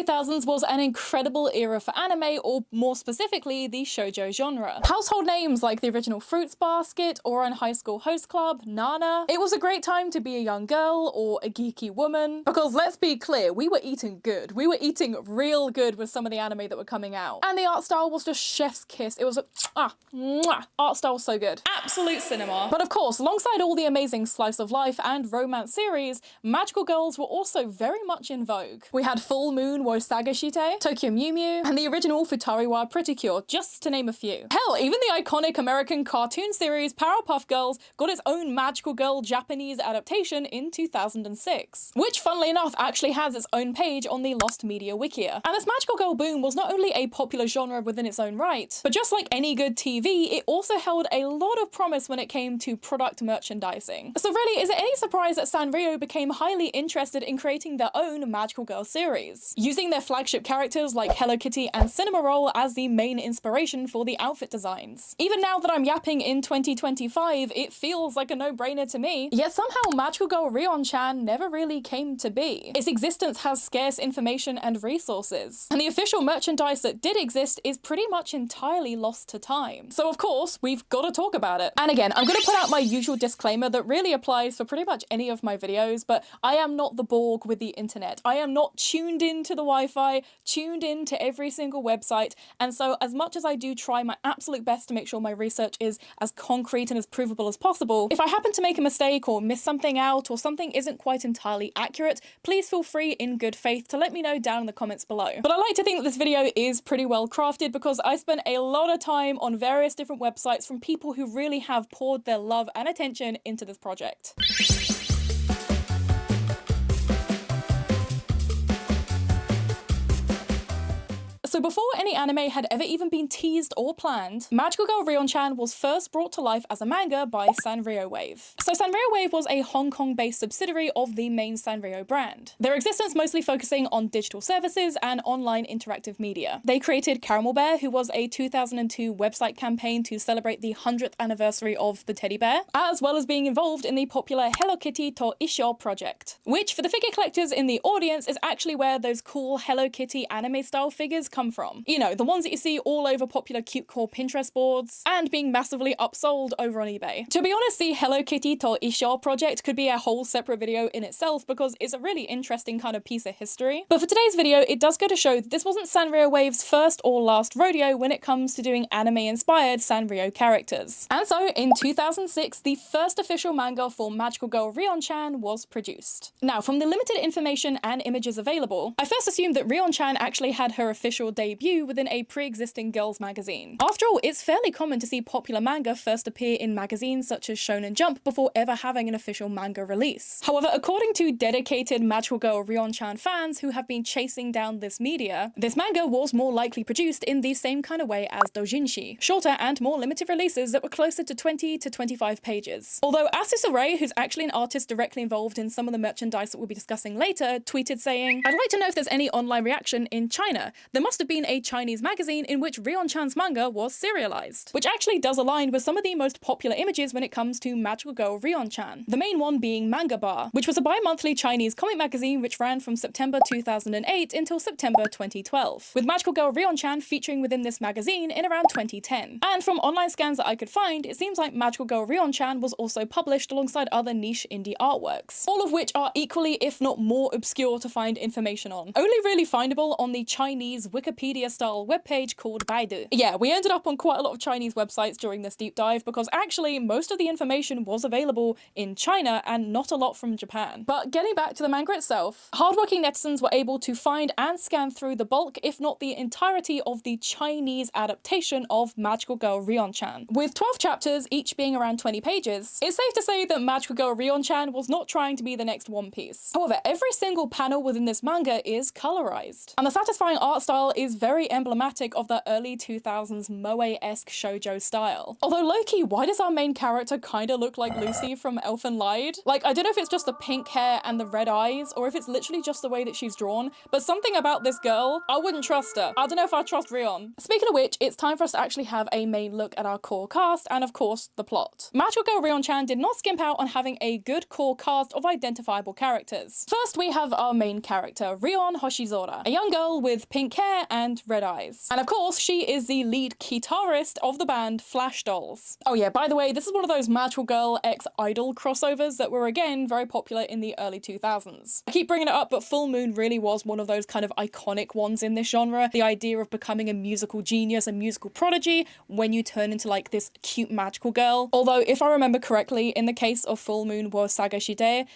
2000s was an incredible era for anime, or more specifically, the shoujo genre. Household names like the original Fruits Basket, or in High School Host Club, Nana. It was a great time to be a young girl or a geeky woman, because let's be clear, we were eating good. We were eating real good with some of the anime that were coming out. And the art style was just chef's kiss. It was art style was so good. Absolute cinema. But of course, alongside all the amazing slice of life and romance series, magical girls were also very much in vogue. We had Full Moon wo Sagashite, Tokyo Mew Mew, and the original Futari wa Pretty Cure, just to name a few. Hell, even the iconic American cartoon series Powerpuff Girls got its own magical girl Japanese adaptation in 2006, which funnily enough actually has its own page on the Lost Media Wikia. And this magical girl boom was not only a popular genre within its own right, but just like any good TV, it also held a lot of promise when it came to product merchandising. So really, is it any surprise that Sanrio became highly interested in creating their own magical girl series, using their flagship characters like Hello Kitty and Cinnamoroll as the main inspiration for the outfit designs? Even now that I'm yapping in 2025, it feels like a no-brainer to me, yet somehow Magical Girl Rion Chan never really came to be. Its existence has scarce information and resources, and the official merchandise that did exist is pretty much entirely lost to time. So of course, we've got to talk about it. And again, I'm going to put out my usual disclaimer that really applies for pretty much any of my videos, but I am not the Borg with the internet. I am not tuned into the Wi-Fi, tuned into every single website, and so as much as I do try my absolute best to make sure my research is as concrete and as provable as possible, if I happen to make a mistake or miss something out or something isn't quite entirely accurate, please feel free in good faith to let me know down in the comments below. But I like to think that this video is pretty well crafted because I spent a lot of time on various different websites from people who really have poured their love and attention into this project. So before any anime had ever even been teased or planned, Magical Girl Rion Chan was first brought to life as a manga by Sanrio Wave. So Sanrio Wave was a Hong Kong-based subsidiary of the main Sanrio brand, their existence mostly focusing on digital services and online interactive media. They created Caramel Bear, who was a 2002 website campaign to celebrate the 100th anniversary of the teddy bear, as well as being involved in the popular Hello Kitty to Isho project, which for the figure collectors in the audience is actually where those cool Hello Kitty anime-style figures come from. You know, the ones that you see all over popular cute core Pinterest boards and being massively upsold over on eBay. To be honest, the Hello Kitty to Isho project could be a whole separate video in itself because it's a really interesting kind of piece of history. But for today's video, it does go to show that this wasn't Sanrio Wave's first or last rodeo when it comes to doing anime-inspired Sanrio characters. And so, in 2006, the first official manga for Magical Girl Rion Chan was produced. Now, from the limited information and images available, I first assumed that Rion Chan actually had her official debut within a pre-existing girls magazine. After all, it's fairly common to see popular manga first appear in magazines such as Shonen Jump before ever having an official manga release. However, according to dedicated Magical Girl Rion Chan fans who have been chasing down this media, this manga was more likely produced in the same kind of way as doujinshi, shorter and more limited releases that were closer to 20 to 25 pages. Although Asus Array, who's actually an artist directly involved in some of the merchandise that we'll be discussing later, tweeted saying, "I'd like to know if there's any online reaction in China. There must have been a Chinese magazine in which Rion Chan's manga was serialized," which actually does align with some of the most popular images when it comes to Magical Girl Rion Chan, the main one being Manga Bar, which was a bi-monthly Chinese comic magazine which ran from September 2008 until September 2012, with Magical Girl Rion Chan featuring within this magazine in around 2010. And from online scans that I could find, it seems like Magical Girl Rion Chan was also published alongside other niche indie artworks, all of which are equally, if not more, obscure to find information on. Only really findable on the Chinese Wikipedia-style webpage called Baidu. Yeah, we ended up on quite a lot of Chinese websites during this deep dive because actually most of the information was available in China and not a lot from Japan. But getting back to the manga itself, hardworking netizens were able to find and scan through the bulk, if not the entirety, of the Chinese adaptation of Magical Girl Rion Chan. With 12 chapters, each being around 20 pages, it's safe to say that Magical Girl Rion Chan was not trying to be the next One Piece. However, every single panel within this manga is colorized, and the satisfying art style is very emblematic of the early 2000s moe-esque shoujo style. Although low-key, why does our main character kinda look like Lucy from Elfen Lied? Like, I don't know if it's just the pink hair and the red eyes, or if it's literally just the way that she's drawn, but something about this girl, I wouldn't trust her. I don't know if I trust Rion. Speaking of which, it's time for us to actually have a main look at our core cast and, of course, the plot. Magical Girl Rion Chan did not skimp out on having a good core cast of identifiable characters. First, we have our main character, Rion Hoshizora, a young girl with pink hair and red eyes. And of course, she is the lead guitarist of the band Flash Dolls. Oh yeah, by the way, this is one of those Magical Girl x Idol crossovers that were again very popular in the early 2000s. I keep bringing it up, but Full Moon really was one of those kind of iconic ones in this genre. The idea of becoming a musical genius, a musical prodigy, when you turn into like this cute magical girl. Although, if I remember correctly, in the case of Full Moon wo Sagashite,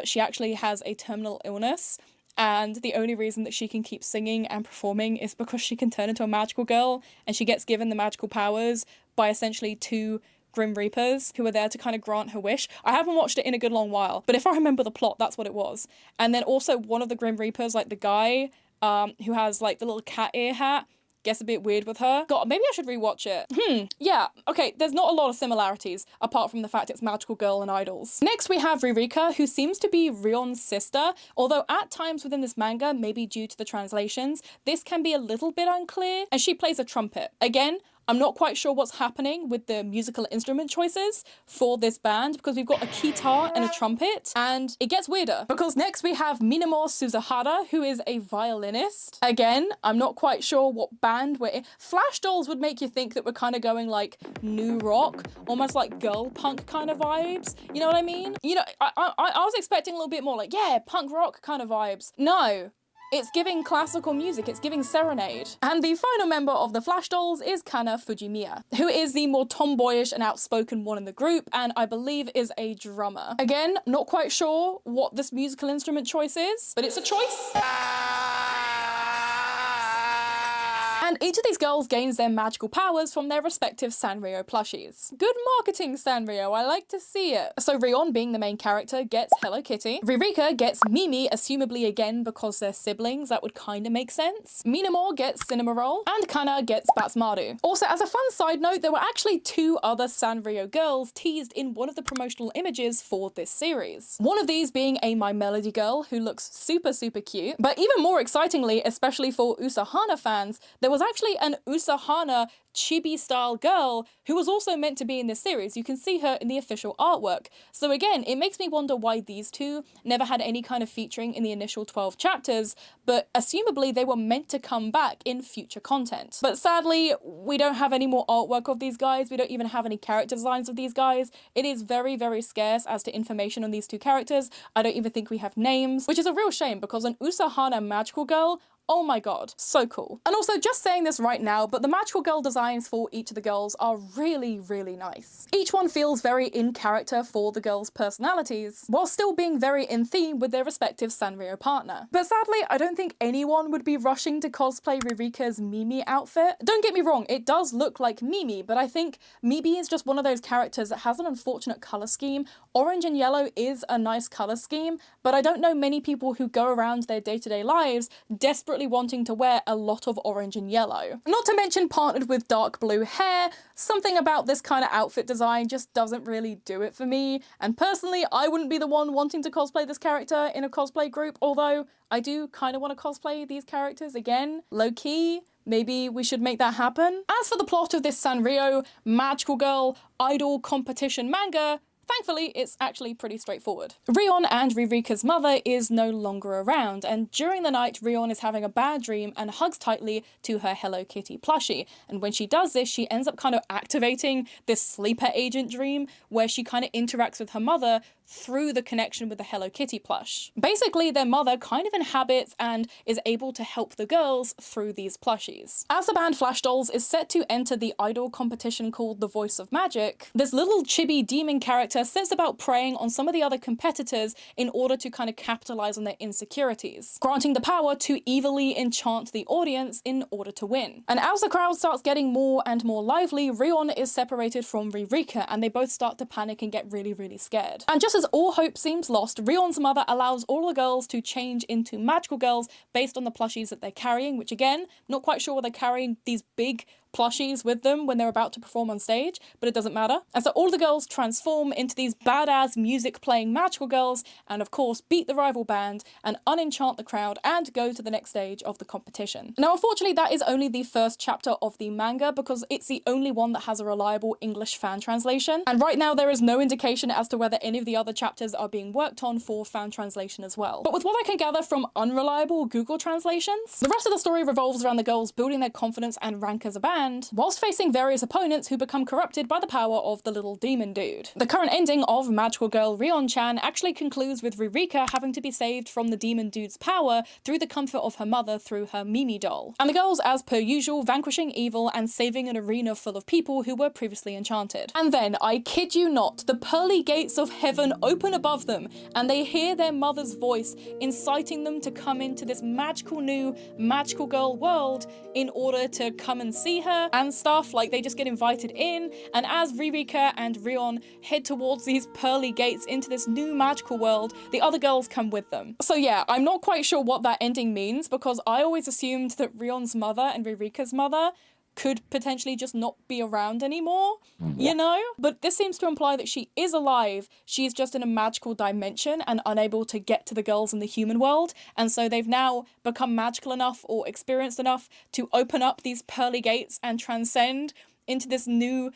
she actually has a terminal illness, and the only reason that she can keep singing and performing is because she can turn into a magical girl, and she gets given the magical powers by essentially two Grim Reapers who are there to kind of grant her wish. I haven't watched it in a good long while, but if I remember the plot, that's what it was. And then also one of the Grim Reapers, like the guy who has like the little cat ear hat, gets a bit weird with her. God, maybe I should rewatch it. Yeah, okay, there's not a lot of similarities, apart from the fact it's Magical Girl and idols. Next, we have Ririka, who seems to be Rion's sister, although at times within this manga, maybe due to the translations, this can be a little bit unclear, and she plays a trumpet. Again, I'm not quite sure what's happening with the musical instrument choices for this band, because we've got a guitar and a trumpet, and it gets weirder. Because next we have Minamo Suzuhara, who is a violinist. Again, I'm not quite sure what band we're in. Flash Dolls would make you think that we're kind of going like new rock, almost like girl punk kind of vibes. You know what I mean? You know, I was expecting a little bit more like, yeah, punk rock kind of vibes. No. It's giving classical music, it's giving serenade. And the final member of the Flash Dolls is Kana Fujimiya, who is the more tomboyish and outspoken one in the group, and I believe is a drummer. Again, not quite sure what this musical instrument choice is, but it's a choice. And each of these girls gains their magical powers from their respective Sanrio plushies. Good marketing, Sanrio, I like to see it. So Rion, being the main character, gets Hello Kitty. Ririka gets Mimi, assumably again because they're siblings, that would kind of make sense. Minamore gets Cinema Roll, and Kana gets Batsmaru. Also, as a fun side note, there were actually two other Sanrio girls teased in one of the promotional images for this series. One of these being a My Melody girl who looks super, super cute, but even more excitingly, especially for Usahana fans, there was actually an Usahana chibi-style girl who was also meant to be in this series. You can see her in the official artwork. So again, it makes me wonder why these two never had any kind of featuring in the initial 12 chapters, but assumably they were meant to come back in future content. But sadly, we don't have any more artwork of these guys. We don't even have any character designs of these guys. It is very, very scarce as to information on these two characters. I don't even think we have names, which is a real shame because an Usahana magical girl, oh my god, so cool. And also, just saying this right now, but the magical girl designs for each of the girls are really, really nice. Each one feels very in character for the girls' personalities, while still being very in theme with their respective Sanrio partner. But sadly, I don't think anyone would be rushing to cosplay Ririka's Mimi outfit. Don't get me wrong, it does look like Mimi, but I think Mimi is just one of those characters that has an unfortunate color scheme. Orange and yellow is a nice color scheme, but I don't know many people who go around their day-to-day lives desperately wanting to wear a lot of orange and yellow. Not to mention partnered with dark blue hair, something about this kind of outfit design just doesn't really do it for me. And personally, I wouldn't be the one wanting to cosplay this character in a cosplay group, although I do kind of want to cosplay these characters again, low-key. Maybe we should make that happen. As for the plot of this Sanrio Magical Girl Idol competition manga, thankfully, it's actually pretty straightforward. Rion and Ririka's mother is no longer around, and during the night, Rion is having a bad dream and hugs tightly to her Hello Kitty plushie. And when she does this, she ends up kind of activating this sleeper agent dream where she kind of interacts with her mother through the connection with the Hello Kitty plush. Basically, their mother kind of inhabits and is able to help the girls through these plushies. As the band Flash Dolls is set to enter the idol competition called The Voice of Magic, this little chibi demon character sets about preying on some of the other competitors in order to kind of capitalize on their insecurities, granting the power to evilly enchant the audience in order to win. And as the crowd starts getting more and more lively, Rion is separated from Ririka and they both start to panic and get really, really scared. And just just as all hope seems lost, Rion's mother allows all the girls to change into magical girls based on the plushies that they're carrying, which again, not quite sure why they're carrying these big plushies with them when they're about to perform on stage, but it doesn't matter. And so all the girls transform into these badass music playing magical girls and of course beat the rival band and unenchant the crowd and go to the next stage of the competition. Now unfortunately that is only the first chapter of the manga because it's the only one that has a reliable English fan translation, and right now there is no indication as to whether any of the other chapters are being worked on for fan translation as well. But with what I can gather from unreliable Google translations, the rest of the story revolves around the girls building their confidence and rank as a band whilst facing various opponents who become corrupted by the power of the little demon dude. The current ending of Magical Girl Rion Chan actually concludes with Ririka having to be saved from the demon dude's power through the comfort of her mother through her Mimi doll. And the girls, as per usual, vanquishing evil and saving an arena full of people who were previously enchanted. And then, I kid you not, the pearly gates of heaven open above them and they hear their mother's voice inciting them to come into this magical new magical girl world in order to come and see her and stuff. Like, they just get invited in, and as Ririka and Rion head towards these pearly gates into this new magical world, the other girls come with them. So yeah, I'm not quite sure what that ending means because I always assumed that Rion's mother and Ririka's mother could potentially just not be around anymore, you know? But this seems to imply that she is alive, she's just in a magical dimension and unable to get to the girls in the human world, and so they've now become magical enough or experienced enough to open up these pearly gates and transcend into this new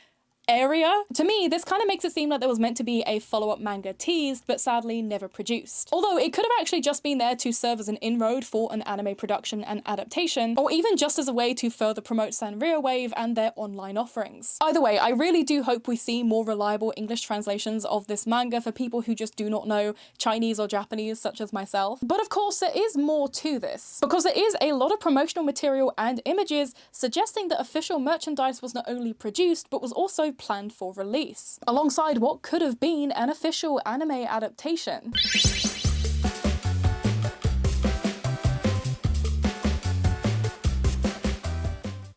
area. To me, this kind of makes it seem like there was meant to be a follow-up manga teased, but sadly never produced. Although it could have actually just been there to serve as an inroad for an anime production and adaptation, or even just as a way to further promote Sanrio Wave and their online offerings. Either way, I really do hope we see more reliable English translations of this manga for people who just do not know Chinese or Japanese, such as myself. But of course, there is more to this, because there is a lot of promotional material and images suggesting that official merchandise was not only produced, but was also planned for release, alongside what could have been an official anime adaptation.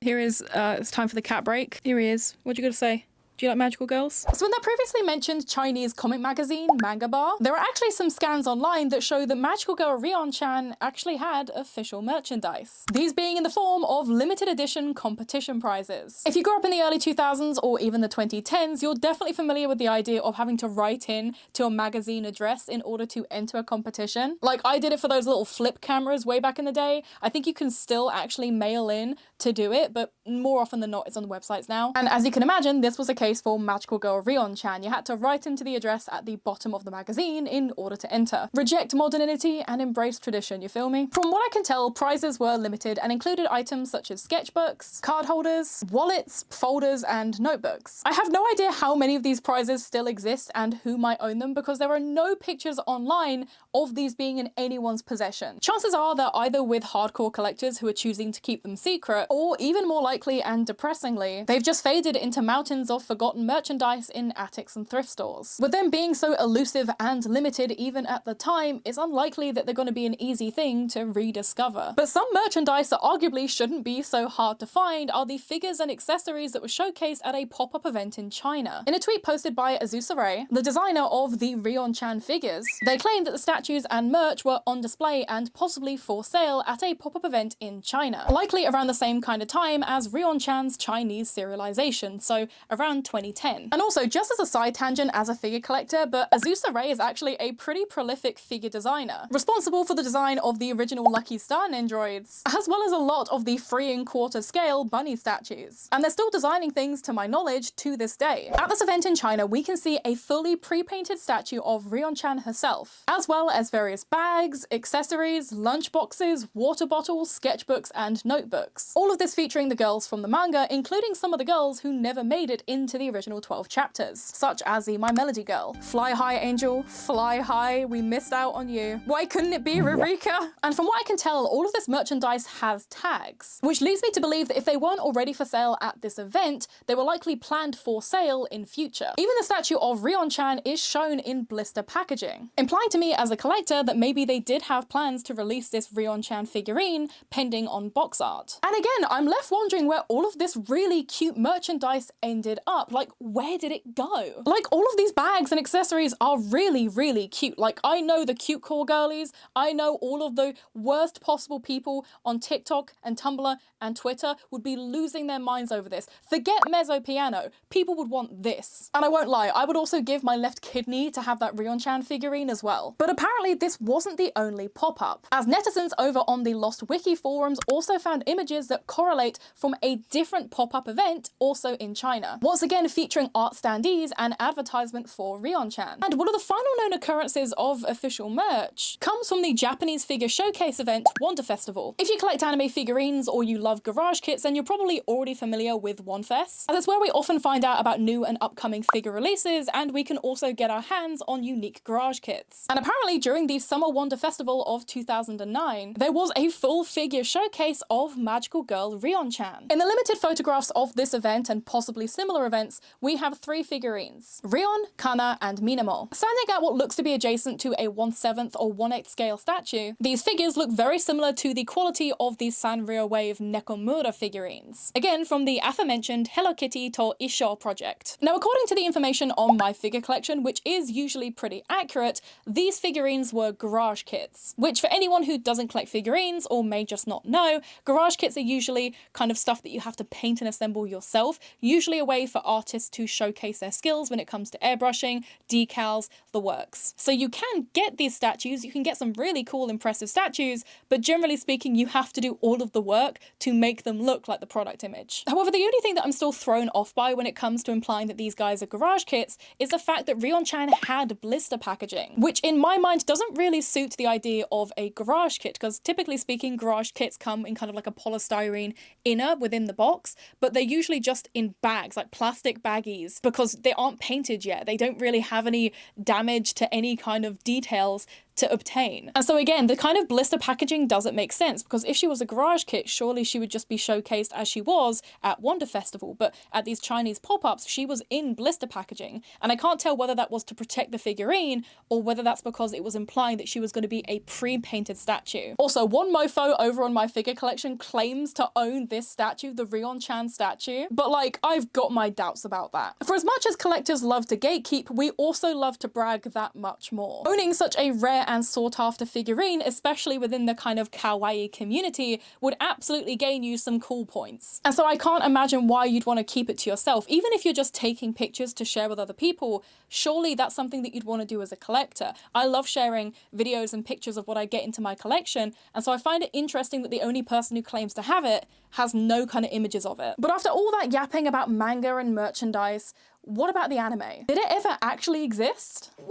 Here is, it's time for the cat break. Here he is. What you gotta say? Do you like magical girls? So in that previously mentioned Chinese comic magazine, Manga Bar, there are actually some scans online that show that Magical Girl Rion Chan actually had official merchandise. These being in the form of limited edition competition prizes. If you grew up in the early 2000s or even the 2010s, you're definitely familiar with the idea of having to write in to a magazine address in order to enter a competition. Like, I did it for those little flip cameras way back in the day. I think you can still actually mail in to do it, but more often than not, it's on the websites now. And as you can imagine, this was a case for Magical Girl Rion Chan. You had to write into the address at the bottom of the magazine in order to enter. Reject modernity and embrace tradition, you feel me? From what I can tell, prizes were limited and included items such as sketchbooks, card holders, wallets, folders, and notebooks. I have no idea how many of these prizes still exist and who might own them because there are no pictures online of these being in anyone's possession. Chances are they're either with hardcore collectors who are choosing to keep them secret, or even more likely and depressingly, they've just faded into mountains of forgotten merchandise in attics and thrift stores. With them being so elusive and limited even at the time, it's unlikely that they're going to be an easy thing to rediscover. But some merchandise that arguably shouldn't be so hard to find are the figures and accessories that were showcased at a pop-up event in China. In a tweet posted by Azusa Ray, the designer of the Rion Chan figures, they claimed that the statues and merch were on display and possibly for sale at a pop-up event in China, likely around the same kind of time as Rion Chan's Chinese serialization, so around 2010. And also, just as a side tangent as a figure collector, but Azusa Ray is actually a pretty prolific figure designer, responsible for the design of the original Lucky Star Nendroids, as well as a lot of the 3¼ scale bunny statues. And they're still designing things, to my knowledge, to this day. At this event in China, we can see a fully pre-painted statue of Rion Chan herself, as well as various bags, accessories, lunch boxes, water bottles, sketchbooks, and notebooks. All of this featuring the girls from the manga, including some of the girls who never made it into the original 12 chapters, such as the My Melody girl. Fly high, angel, fly high, we missed out on you. Why couldn't it be Ririka? And from what I can tell, all of this merchandise has tags, which leads me to believe that if they weren't already for sale at this event, they were likely planned for sale in future. Even the statue of Rion Chan is shown in blister packaging, implying to me as a collector that maybe they did have plans to release this Rion Chan figurine pending on box art. And again, I'm left wondering where all of this really cute merchandise ended up. up. Like, where did it go? Like, all of these bags and accessories are really, really cute. Like, I know the cute core girlies. I know all of the worst possible people on TikTok and Tumblr and Twitter would be losing their minds over this. Forget mezzo piano. People would want this. And I won't lie, I would also give my left kidney to have that Rion Chan figurine as well. But apparently this wasn't the only pop-up, as netizens over on the Lost Wiki forums also found images that correlate from a different pop-up event also in China. Once again featuring art standees and advertisement for Rion Chan. And one of the final known occurrences of official merch comes from the Japanese figure showcase event Wonder Festival. If you collect anime figurines or you love garage kits, then you're probably already familiar with OneFest, as it's where we often find out about new and upcoming figure releases, and we can also get our hands on unique garage kits. And apparently during the Summer Wonder Festival of 2009, there was a full figure showcase of Magical Girl Rion Chan. In the limited photographs of this event and possibly similar events, we have 3 figurines: Rion, Kana, and Minamo. Standing at what looks to be adjacent to a 1/7 or 1/8 scale statue, these figures look very similar to the quality of the Sanrio Wave Nekomura figurines, again from the aforementioned Hello Kitty to Isho project. Now, according to the information on my figure collection, which is usually pretty accurate, these figurines were garage kits, which for anyone who doesn't collect figurines or may just not know, garage kits are usually kind of stuff that you have to paint and assemble yourself, usually a way for artists to showcase their skills when it comes to airbrushing, decals, the works. So you can get these statues, you can get some really cool, impressive statues, but generally speaking, you have to do all of the work to make them look like the product image. However, the only thing that I'm still thrown off by when it comes to implying that these guys are garage kits is the fact that Rion Chan had blister packaging, which in my mind doesn't really suit the idea of a garage kit, because typically speaking, garage kits come in kind of like a polystyrene inner within the box, but they're usually just in bags, like plastic baggies, because they aren't painted yet. They don't really have any damage to any kind of details to obtain. And so again, the kind of blister packaging doesn't make sense, because if she was a garage kit, surely she would just be showcased as she was at Wonder Festival, but at these Chinese pop-ups, she was in blister packaging, and I can't tell whether that was to protect the figurine or whether that's because it was implying that she was going to be a pre-painted statue. Also, one mofo over on my figure collection claims to own this statue, the Rion Chan statue, but like, I've got my doubts about that. For as much as collectors love to gatekeep, we also love to brag that much more. Owning such a rare and sought after figurine, especially within the kind of kawaii community, would absolutely gain you some cool points. And so I can't imagine why you'd want to keep it to yourself. Even if you're just taking pictures to share with other people, surely that's something that you'd want to do as a collector. I love sharing videos and pictures of what I get into my collection, and so I find it interesting that the only person who claims to have it has no kind of images of it. But after all that yapping about manga and merchandise, what about the anime? Did it ever actually exist? Well...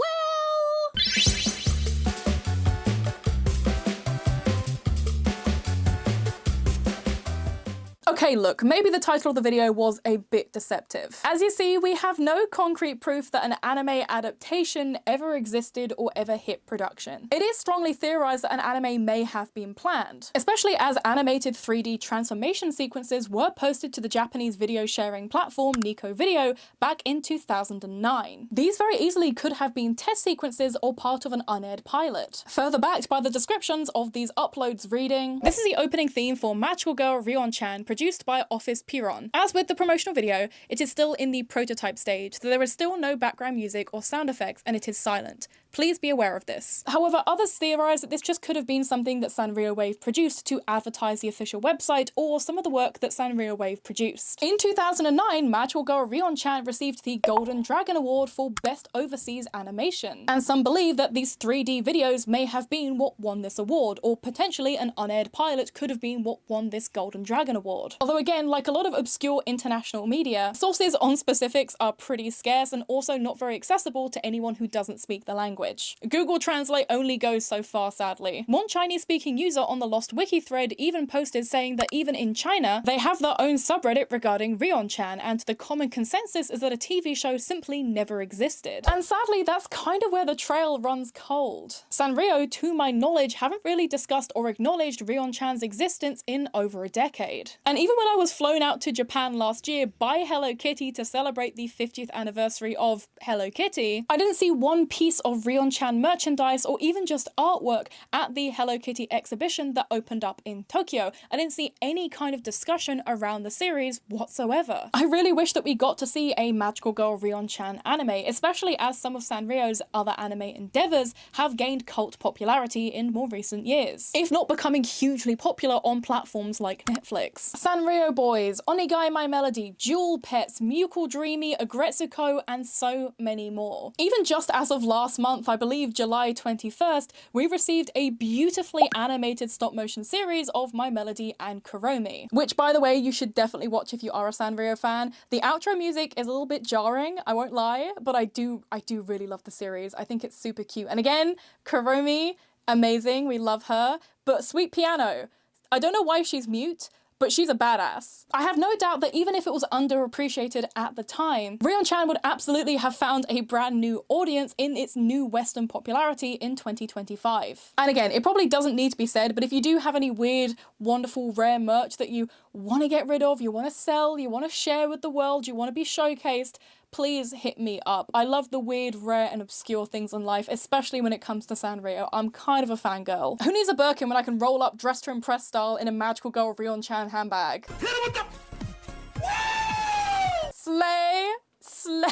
Okay, look, maybe the title of the video was a bit deceptive. As you see, we have no concrete proof that an anime adaptation ever existed or ever hit production. It is strongly theorized that an anime may have been planned, especially as animated 3D transformation sequences were posted to the Japanese video sharing platform Nico Video back in 2009. These very easily could have been test sequences or part of an unaired pilot. Further backed by the descriptions of these uploads reading, "This is the opening theme for Magical Girl Rion Chan, produced by Office Piron. As with the promotional video, it is still in the prototype stage, so there is still no background music or sound effects, and it is silent. Please be aware of this." However, others theorize that this just could have been something that Sanrio Wave produced to advertise the official website or some of the work that Sanrio Wave produced. In 2009, Magical Girl Rion Chan received the Golden Dragon Award for Best Overseas Animation, and some believe that these 3D videos may have been what won this award, or potentially an unaired pilot could have been what won this Golden Dragon Award. Although again, like a lot of obscure international media, sources on specifics are pretty scarce and also not very accessible to anyone who doesn't speak the language. Google Translate only goes so far, sadly. One Chinese-speaking user on the Lost Wiki thread even posted saying that even in China, they have their own subreddit regarding Rion Chan, and the common consensus is that a TV show simply never existed. And sadly, that's kind of where the trail runs cold. Sanrio, to my knowledge, haven't really discussed or acknowledged Rion Chan's existence in over a decade. And even when I was flown out to Japan last year by Hello Kitty to celebrate the 50th anniversary of Hello Kitty, I didn't see one piece of Rion Chan merchandise or even just artwork at the Hello Kitty exhibition that opened up in Tokyo. I didn't see any kind of discussion around the series whatsoever. I really wish that we got to see a Magical Girl Rion Chan anime, especially as some of Sanrio's other anime endeavors have gained cult popularity in more recent years, if not becoming hugely popular on platforms like Netflix. Sanrio Boys, Onigai My Melody, Jewel Pets, Mukul Dreamy, Agretsuko, and so many more. Even just as of last month, I believe July 21st, we received a beautifully animated stop motion series of My Melody and Kuromi, which, by the way, you should definitely watch if you are a Sanrio fan. The outro music is a little bit jarring, I won't lie, but I do really love the series. I think it's super cute. And again, Kuromi, amazing, we love her, but Sweet Piano, I don't know why she's mute, but she's a badass. I have no doubt that even if it was underappreciated at the time, Rion Chan would absolutely have found a brand new audience in its new Western popularity in 2025. And again, it probably doesn't need to be said, but if you do have any weird, wonderful, rare merch that you want to get rid of, you want to sell, you want to share with the world, you want to be showcased, please hit me up. I love the weird, rare, and obscure things in life, especially when it comes to Sanrio. I'm kind of a fangirl. Who needs a Birkin when I can roll up dress to impress style in a Magical Girl Rion Chan handbag? Slay! Slay!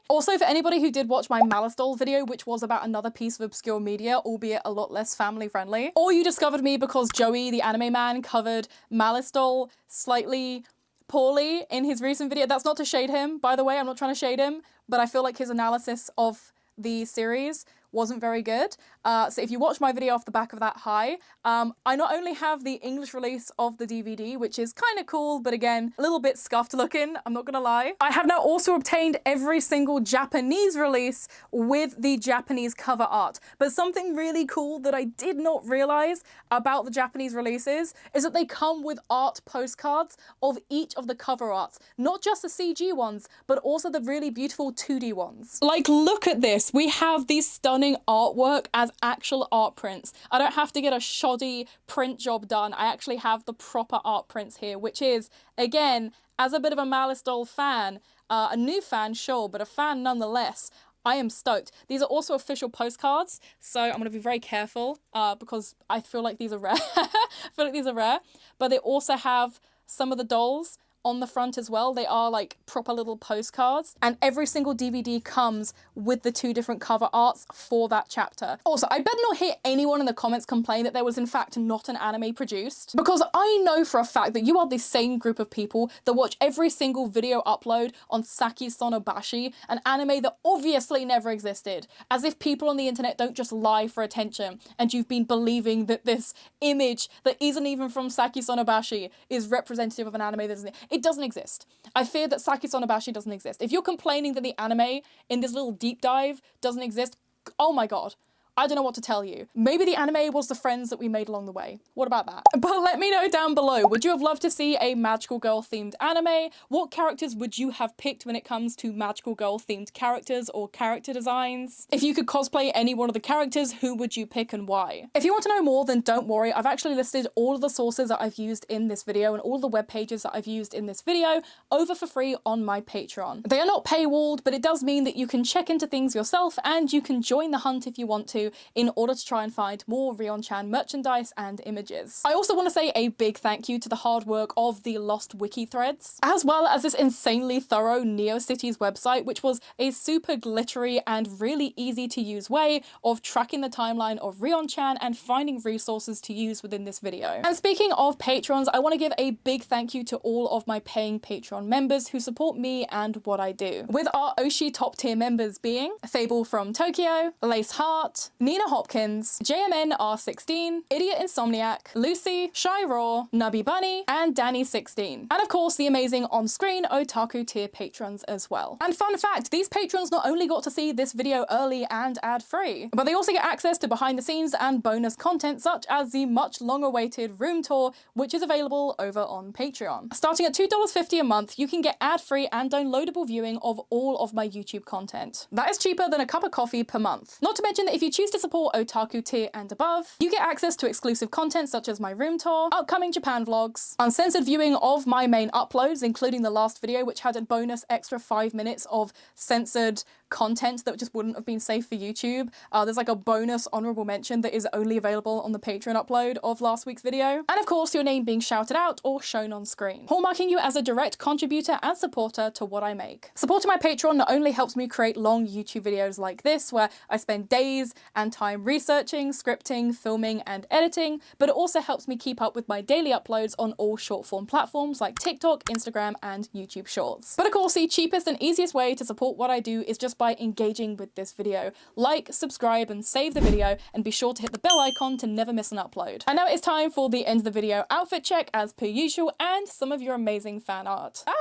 Also, for anybody who did watch my Malice doll video, which was about another piece of obscure media, albeit a lot less family friendly, or you discovered me because Joey, the anime man, covered Malice doll slightly poorly in his recent video. That's not to shade him, by the way, I'm not trying to shade him, but I feel like his analysis of the series wasn't very good. So if you watch my video off the back of that, hi. I not only have the English release of the DVD, which is kind of cool, but again, a little bit scuffed looking, I'm not gonna lie. I have now also obtained every single Japanese release with the Japanese cover art. But something really cool that I did not realize about the Japanese releases is that they come with art postcards of each of the cover arts, not just the CG ones, but also the really beautiful 2D ones. Like, look at this. We have these stunning artwork as actual art prints. I don't have to get a shoddy print job done. I actually have the proper art prints here, which is, again, as a bit of a Malice doll fan, a new fan, sure, but a fan nonetheless, I am stoked. These are also official postcards, so I'm going to be very careful because I feel like these are rare. But they also have some of the dolls on the front as well. They are like proper little postcards, and every single DVD comes with the 2 different cover arts for that chapter. Also, I better not hear anyone in the comments complain that there was in fact not an anime produced, because I know for a fact that you are the same group of people that watch every single video upload on Saki Sonobashi, an anime that obviously never existed, as if people on the internet don't just lie for attention and you've been believing that this image that isn't even from Saki Sonobashi is representative of an anime that isn't. It doesn't exist. I fear that Saki Sonobashi doesn't exist. If you're complaining that the anime in this little deep dive doesn't exist, oh my god. I don't know what to tell you. Maybe the anime was the friends that we made along the way. What about that? But let me know down below. Would you have loved to see a Magical Girl themed anime? What characters would you have picked when it comes to Magical Girl themed characters or character designs? If you could cosplay any one of the characters, who would you pick and why? If you want to know more, then don't worry. I've actually listed all of the sources that I've used in this video and all the web pages that I've used in this video over for free on my Patreon. They are not paywalled, but it does mean that you can check into things yourself and you can join the hunt if you want to, in order to try and find more Rion Chan merchandise and images. I also want to say a big thank you to the hard work of the Lost Wiki threads, as well as this insanely thorough NeoCities website, which was a super glittery and really easy to use way of tracking the timeline of Rion Chan and finding resources to use within this video. And speaking of patrons, I want to give a big thank you to all of my paying Patreon members who support me and what I do, with our Oshi top tier members being Fable from Tokyo, Lace Heart, Nina Hopkins, JMN R16, Idiot Insomniac, Lucy, Shy Raw, Nubby Bunny, and Danny16. And of course, the amazing on-screen Otaku tier patrons as well. And fun fact, these patrons not only got to see this video early and ad-free, but they also get access to behind the scenes and bonus content such as the much long-awaited room tour, which is available over on Patreon. Starting at $2.50 a month, you can get ad-free and downloadable viewing of all of my YouTube content. That is cheaper than a cup of coffee per month. Not to mention that if you choose to support otaku tier and above, you get access to exclusive content such as my room tour, upcoming Japan vlogs, uncensored viewing of my main uploads, including the last video which had a bonus extra 5 minutes of censored content that just wouldn't have been safe for YouTube. There's like a bonus honorable mention that is only available on the Patreon upload of last week's video. And of course, your name being shouted out or shown on screen, hallmarking you as a direct contributor and supporter to what I make. Supporting my Patreon not only helps me create long YouTube videos like this, where I spend days and time researching, scripting, filming, and editing, but it also helps me keep up with my daily uploads on all short form platforms like TikTok, Instagram, and YouTube Shorts. But of course, the cheapest and easiest way to support what I do is just by engaging with this video. Like, subscribe, and save the video, and be sure to hit the bell icon to never miss an upload. And now it's time for the end of the video outfit check as per usual, and some of your amazing fan art. Bye!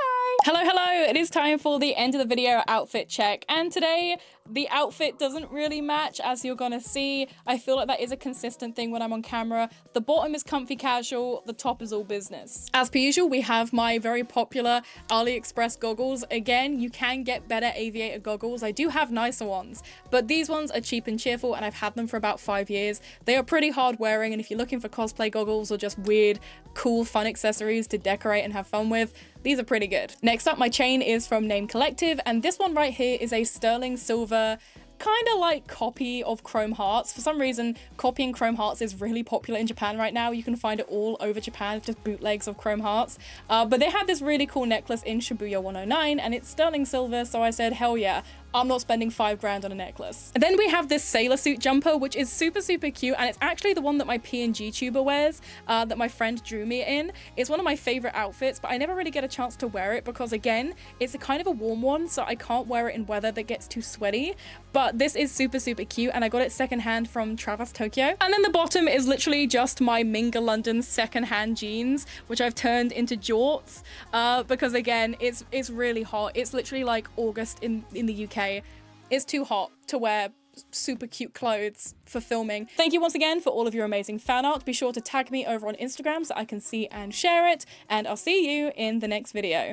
Hello, it is time for the end of the video outfit check, and today the outfit doesn't really match, as you're gonna see. I feel like that is a consistent thing when I'm on camera. The bottom is comfy casual, the top is all business. As per usual, we have my very popular AliExpress goggles. Again, you can get better aviator goggles. I do have nicer ones, but these ones are cheap and cheerful, and I've had them for about 5 years. They are pretty hard wearing, and if you're looking for cosplay goggles or just weird, cool, fun accessories to decorate and have fun with, these are pretty good. Next up, my chain is from Name Collective, and this one right here is a sterling silver kind of like copy of Chrome Hearts. For some reason, copying Chrome Hearts is really popular in Japan right now. You can find it all over Japan, just bootlegs of Chrome Hearts. But they had this really cool necklace in Shibuya 109, and it's sterling silver, so I said, hell yeah, I'm not spending 5 grand on a necklace. And then we have this sailor suit jumper, which is super cute, and it's actually the one that my PNG tuber wears, that my friend drew me in. It's one of my favorite outfits, but I never really get a chance to wear it because, again, it's a kind of a warm one, so I can't wear it in weather that gets too sweaty. But this is super cute, and I got it secondhand from Travis Tokyo. And then the bottom is literally just my Manga London secondhand jeans, which I've turned into jorts, because again, it's really hot. It's literally like August in the UK. It's too hot to wear super cute clothes for filming. Thank you once again for all of your amazing fan art. Be sure to tag me over on Instagram so I can see and share it, and I'll see you in the next video.